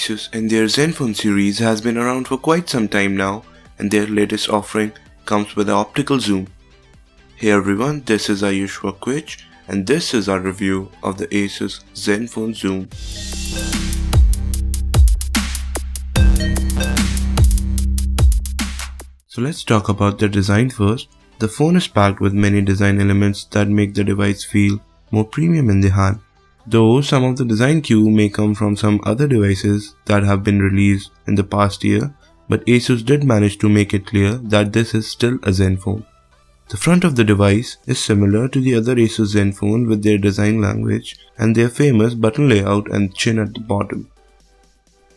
Asus and their ZenFone series has been around for quite some time now, and their latest offering comes with an optical zoom. Hey everyone, this is Ayush for Qwich, and this is our review of the Asus ZenFone Zoom. So let's talk about the design first. The phone is packed with many design elements that make the device feel more premium in the hand. Though some of the design cue may come from some other devices that have been released in the past year, but Asus did manage to make it clear that this is still a ZenFone. The front of the device is similar to the other Asus ZenFone with their design language and their famous button layout and chin at the bottom.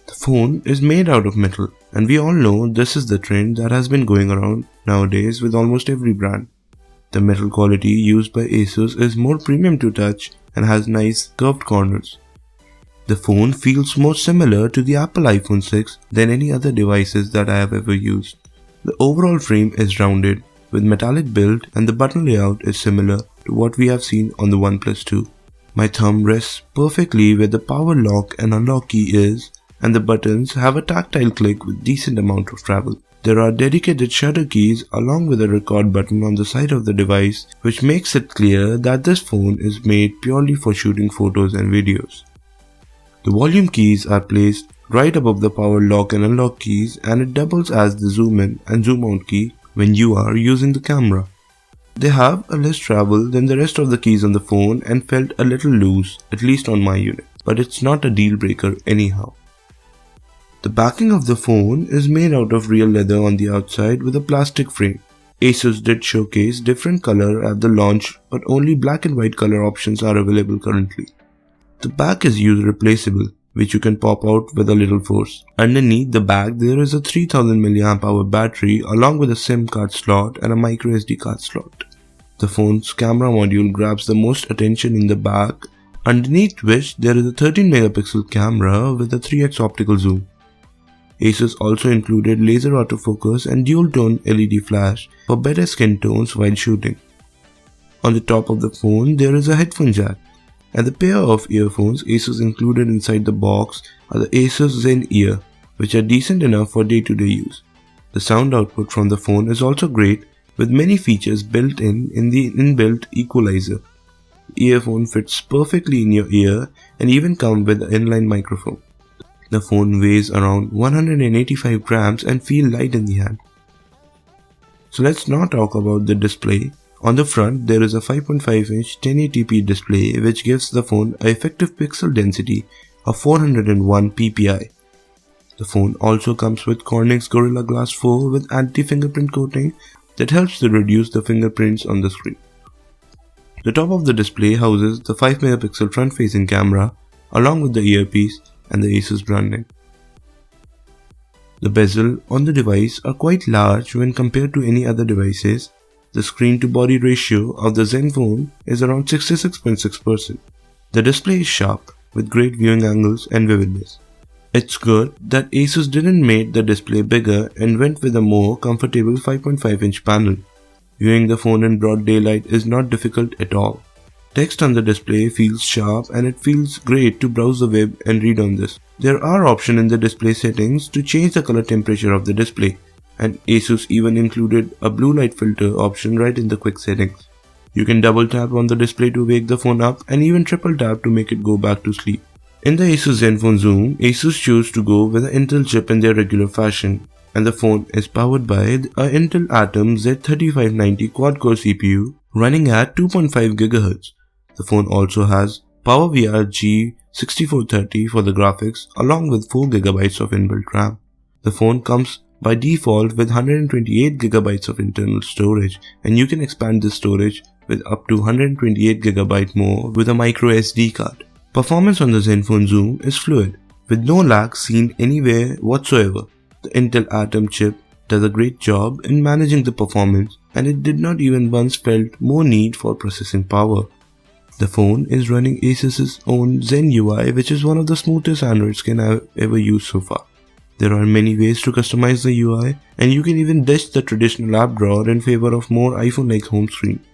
The phone is made out of metal, and we all know this is the trend that has been going around nowadays with almost every brand. The metal quality used by Asus is more premium to touch and has nice curved corners. The phone feels more similar to the Apple iPhone 6 than any other devices that I have ever used. The overall frame is rounded with metallic build, and the button layout is similar to what we have seen on the OnePlus 2. My thumb rests perfectly where the power lock and unlock key is, and the buttons have a tactile click with decent amount of travel. There are dedicated shutter keys along with a record button on the side of the device, which makes it clear that this phone is made purely for shooting photos and videos. The volume keys are placed right above the power lock and unlock keys, and it doubles as the zoom in and zoom out key when you are using the camera. They have a less travel than the rest of the keys on the phone and felt a little loose, at least on my unit, but it's not a deal breaker anyhow. The backing of the phone is made out of real leather on the outside with a plastic frame. Asus did showcase different color at the launch, but only black and white color options are available currently. The back is use replaceable, which you can pop out with a little force. Underneath the back there is a 3000 mAh battery along with a SIM card slot and a microSD card slot. The phone's camera module grabs the most attention in the back, underneath which there is a 13 megapixel camera with a 3x optical zoom. Asus also included laser autofocus and dual-tone LED flash for better skin tones while shooting. On the top of the phone there is a headphone jack, and the pair of earphones Asus included inside the box are the Asus Zen Ear, which are decent enough for day-to-day use. The sound output from the phone is also great, with many features built in the inbuilt equalizer. The earphone fits perfectly in your ear and even comes with an inline microphone. The phone weighs around 185 grams and feels light in the hand. So let's now talk about the display. On the front there is a 5.5-inch 1080p display which gives the phone an effective pixel density of 401 ppi. The phone also comes with Corning's Gorilla Glass 4 with anti-fingerprint coating that helps to reduce the fingerprints on the screen. The top of the display houses the 5 megapixel front-facing camera along with the earpiece and the Asus branding. The bezel on the device are quite large when compared to any other devices. The screen to body ratio of the ZenFone is around 66.6%. The display is sharp with great viewing angles and vividness. It's good that Asus didn't make the display bigger and went with a more comfortable 5.5-inch panel. Viewing the phone in broad daylight is not difficult at all. Text on the display feels sharp and it feels great to browse the web and read on this. There are options in the display settings to change the color temperature of the display, and Asus even included a blue light filter option right in the quick settings. You can double tap on the display to wake the phone up and even triple tap to make it go back to sleep. In the Asus ZenFone Zoom, Asus chose to go with an Intel chip in their regular fashion, and the phone is powered by an Intel Atom Z3590 quad-core CPU running at 2.5 GHz. The phone also has PowerVR G6430 for the graphics along with 4GB of inbuilt RAM. The phone comes by default with 128GB of internal storage, and you can expand this storage with up to 128GB more with a microSD card. Performance on the ZenFone Zoom is fluid, with no lag seen anywhere whatsoever. The Intel Atom chip does a great job in managing the performance, and it did not even once felt more need for processing power. The phone is running Asus's own Zen UI, which is one of the smoothest Android skin I've ever used so far. There are many ways to customize the UI, and you can even ditch the traditional app drawer in favor of more iPhone-like home screen.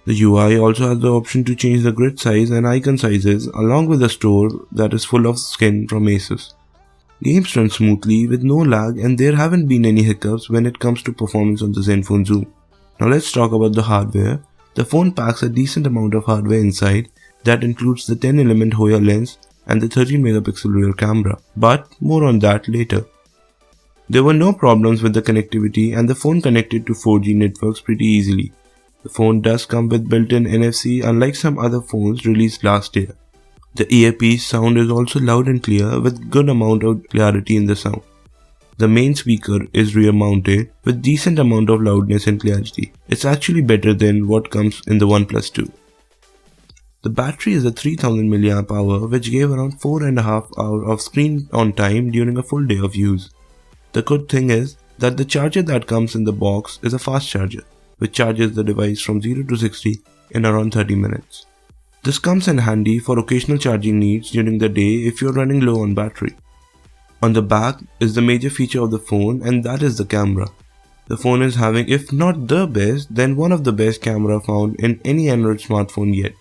The UI also has the option to change the grid size and icon sizes along with a store that is full of skin from Asus. Games run smoothly with no lag, and there haven't been any hiccups when it comes to performance on the ZenFone Zoom. Now let's talk about the hardware. The phone packs a decent amount of hardware inside that includes the 10 Element Hoya Lens and the 13 megapixel rear camera, but more on that later. There were no problems with the connectivity, and the phone connected to 4G networks pretty easily. The phone does come with built-in NFC, unlike some other phones released last year. The earpiece sound is also loud and clear with good amount of clarity in the sound. The main speaker is rear mounted with decent amount of loudness and clarity. It's actually better than what comes in the OnePlus 2. The battery is a 3000 mAh which gave around 4.5 hours of screen on time during a full day of use. The good thing is that the charger that comes in the box is a fast charger, which charges the device from 0 to 60 in around 30 minutes. This comes in handy for occasional charging needs during the day if you're running low on battery. On the back is the major feature of the phone, and that is the camera. The phone is having, if not the best, then one of the best camera found in any Android smartphone yet.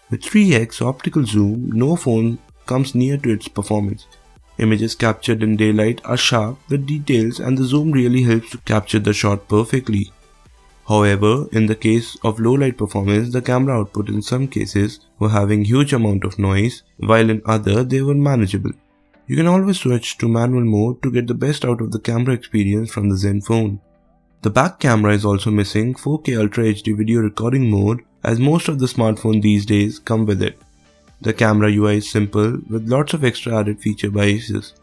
With 3x optical zoom, no phone comes near to its performance. Images captured in daylight are sharp with details, and the zoom really helps to capture the shot perfectly. However, in the case of low light performance, the camera output in some cases were having huge amount of noise, while in other they were manageable. You can always switch to manual mode to get the best out of the camera experience from the ZenFone. The back camera is also missing 4K Ultra HD video recording mode, as most of the smartphones these days come with it. The camera UI is simple with lots of extra added feature by Asus.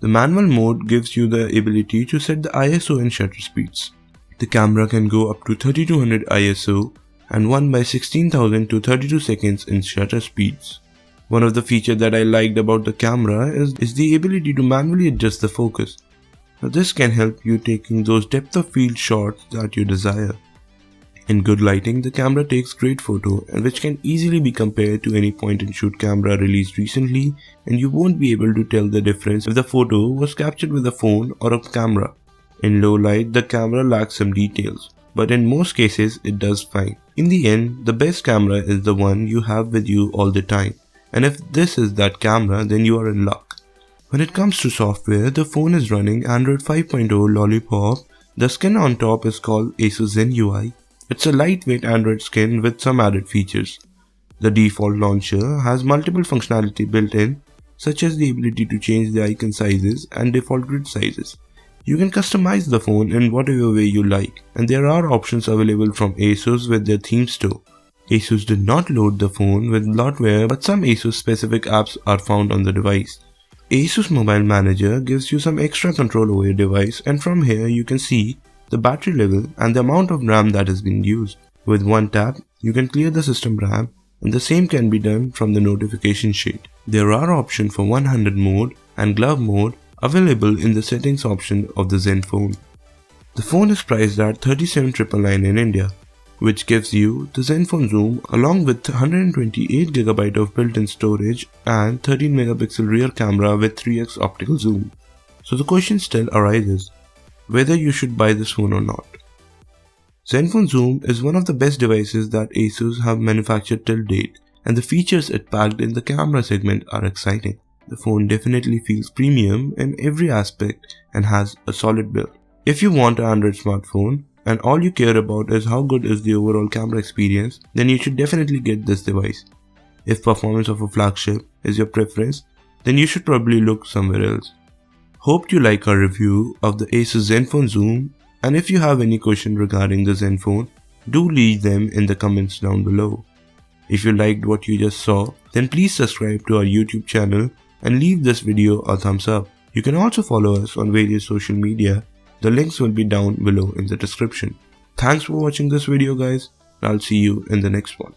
The manual mode gives you the ability to set the ISO and shutter speeds. The camera can go up to 3200 ISO and 1/16,000 to 32 seconds in shutter speeds. One of the features that I liked about the camera is the ability to manually adjust the focus. Now this can help you taking those depth of field shots that you desire. In good lighting, the camera takes great photo, and which can easily be compared to any point and shoot camera released recently, and you won't be able to tell the difference if the photo was captured with a phone or a camera. In low light, the camera lacks some details, but in most cases it does fine. In the end, the best camera is the one you have with you all the time, and if this is that camera, then you are in luck. When it comes to software, the phone is running Android 5.0 Lollipop. The skin on top is called Asus Zen UI. It's a lightweight Android skin with some added features. The default launcher has multiple functionality built in, such as the ability to change the icon sizes and default grid sizes. You can customize the phone in whatever way you like, and there are options available from Asus with their theme store. Asus did not load the phone with bloatware, but some Asus specific apps are found on the device. Asus Mobile Manager gives you some extra control over your device, and from here you can see the battery level and the amount of RAM that is being used. With one tap, you can clear the system RAM, and the same can be done from the notification sheet. There are options for one-handed mode and glove mode available in the settings option of the ZenFone. The phone is priced at 37,999 in India, which gives you the ZenFone Zoom along with 128GB of built-in storage and 13 megapixel rear camera with 3x optical zoom. So the question still arises, whether you should buy this phone or not. ZenFone Zoom is one of the best devices that Asus have manufactured till date, and the features it packed in the camera segment are exciting. The phone definitely feels premium in every aspect and has a solid build. If you want an Android smartphone and all you care about is how good is the overall camera experience, then you should definitely get this device. If performance of a flagship is your preference, then you should probably look somewhere else. Hope you like our review of the Asus ZenFone Zoom, and if you have any question regarding the ZenFone, do leave them in the comments down below. If you liked what you just saw, then please subscribe to our YouTube channel and leave this video a thumbs up. You can also follow us on various social media. The links will be down below in the description. Thanks for watching this video guys, and I'll see you in the next one.